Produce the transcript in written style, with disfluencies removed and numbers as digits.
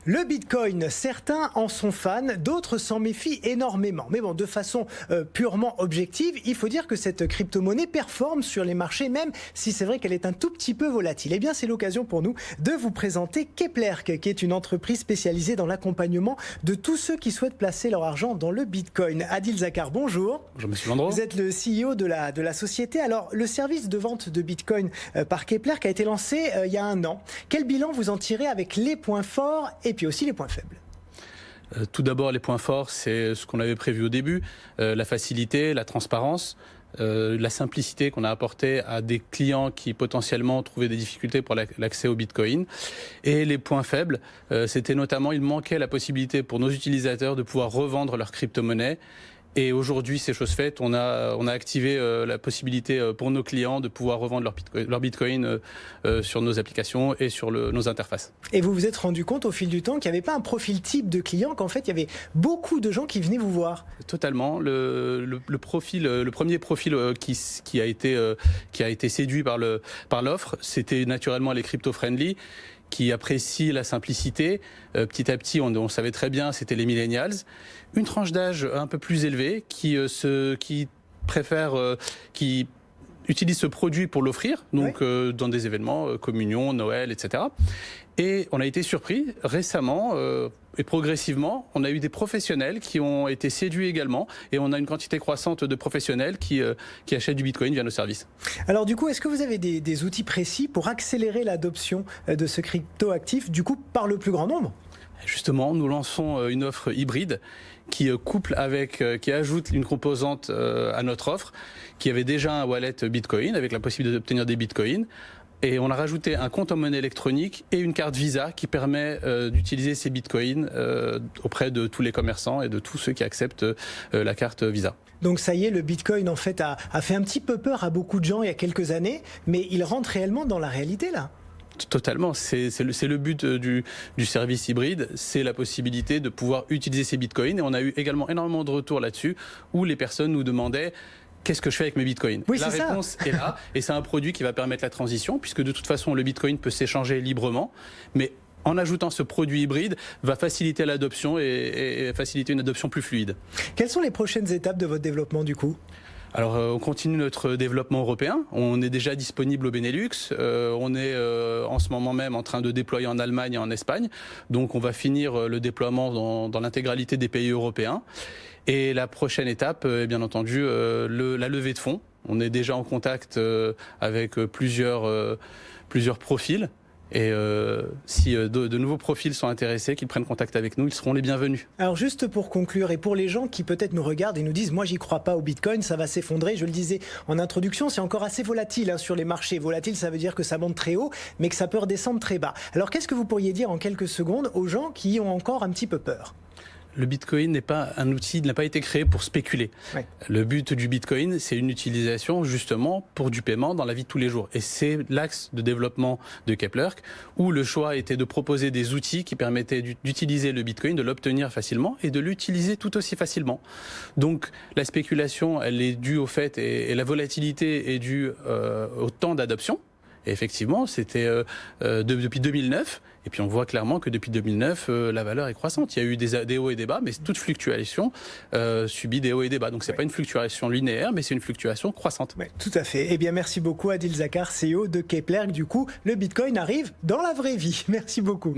Le Bitcoin, certains en sont fans, d'autres s'en méfient énormément. Mais bon, de façon purement objective, il faut dire que cette crypto-monnaie performe sur les marchés, même si c'est vrai qu'elle est un tout petit peu volatile. Eh bien, c'est l'occasion pour nous de vous présenter Keplerk, qui est une entreprise spécialisée dans l'accompagnement de tous ceux qui souhaitent placer leur argent dans le Bitcoin. Adil Zakar, bonjour. Bonjour, monsieur Landreau. Vous êtes le CEO de la société. Alors, le service de vente de Bitcoin par Keplerk a été lancé il y a un an. Quel bilan vous en tirez avec les points forts et puis aussi les points faibles? Tout d'abord, les points forts, c'est ce qu'on avait prévu au début, la facilité, la transparence, la simplicité qu'on a apportée à des clients qui potentiellement trouvaient des difficultés pour l'accès au Bitcoin. Et les points faibles, c'était notamment, il manquait la possibilité pour nos utilisateurs de pouvoir revendre leur crypto-monnaie. Et aujourd'hui, c'est chose faite. On a activé la possibilité pour nos clients de pouvoir revendre leur Bitcoin sur nos applications et sur nos interfaces. Et vous vous êtes rendu compte au fil du temps qu'il n'y avait pas un profil type de client, qu'en fait, il y avait beaucoup de gens qui venaient vous voir. Totalement. Le premier profil qui a été séduit par l'offre, c'était naturellement les crypto-friendly, qui apprécient la simplicité. Petit à petit, on savait très bien, c'était les millennials. Une tranche d'âge un peu plus élevée qui utilise ce produit pour l'offrir, donc oui, dans des événements, communion, Noël, etc. Et on a été surpris récemment et progressivement, on a eu des professionnels qui ont été séduits également, et on a une quantité croissante de professionnels qui achètent du Bitcoin via nos services. Alors du coup, est-ce que vous avez des outils précis pour accélérer l'adoption de ce crypto-actif, du coup, par le plus grand nombre ? Justement, nous lançons une offre hybride qui ajoute une composante à notre offre, qui avait déjà un wallet Bitcoin avec la possibilité d'obtenir des Bitcoins. Et on a rajouté un compte en monnaie électronique et une carte Visa qui permet d'utiliser ces bitcoins auprès de tous les commerçants et de tous ceux qui acceptent la carte Visa. Donc ça y est, le Bitcoin en fait a fait un petit peu peur à beaucoup de gens il y a quelques années, mais il rentre réellement dans la réalité là. Totalement, c'est le but du service hybride, c'est la possibilité de pouvoir utiliser ces bitcoins. Et on a eu également énormément de retours là-dessus où les personnes nous demandaient: qu'est-ce que je fais avec mes bitcoins? Oui, la réponse est là, et c'est un produit qui va permettre la transition, puisque de toute façon, le bitcoin peut s'échanger librement, mais en ajoutant ce produit hybride, va faciliter l'adoption et faciliter une adoption plus fluide. Quelles sont les prochaines étapes de votre développement du coup ? Alors, on continue notre développement européen. On est déjà disponible au Benelux. On est en ce moment même en train de déployer en Allemagne et en Espagne. Donc, on va finir le déploiement dans l'intégralité des pays européens. Et la prochaine étape, bien entendu, la levée de fonds. On est déjà en contact avec plusieurs profils. Et si de nouveaux profils sont intéressés, qu'ils prennent contact avec nous, ils seront les bienvenus. Alors juste pour conclure, et pour les gens qui peut-être nous regardent et nous disent « moi j'y crois pas au Bitcoin, ça va s'effondrer », je le disais en introduction, c'est encore assez volatile sur les marchés. Volatile, ça veut dire que ça monte très haut, mais que ça peut redescendre très bas. Alors qu'est-ce que vous pourriez dire en quelques secondes aux gens qui ont encore un petit peu peur ? Le Bitcoin n'est pas un outil, il n'a pas été créé pour spéculer. Ouais. Le but du Bitcoin, c'est une utilisation justement pour du paiement dans la vie de tous les jours. Et c'est l'axe de développement de Keplerk, où le choix était de proposer des outils qui permettaient d'utiliser le Bitcoin, de l'obtenir facilement et de l'utiliser tout aussi facilement. Donc la spéculation, elle est due au fait, et la volatilité est due au temps d'adoption. Et effectivement, c'était depuis 2009. Et puis on voit clairement que depuis 2009, la valeur est croissante. Il y a eu des hauts et des bas, mais toute fluctuation subit des hauts et des bas. Donc c'est pas une fluctuation linéaire, mais c'est une fluctuation croissante. Oui, tout à fait. Eh bien, merci beaucoup Adil Zakar, CEO de Keplerk. Du coup, le Bitcoin arrive dans la vraie vie. Merci beaucoup.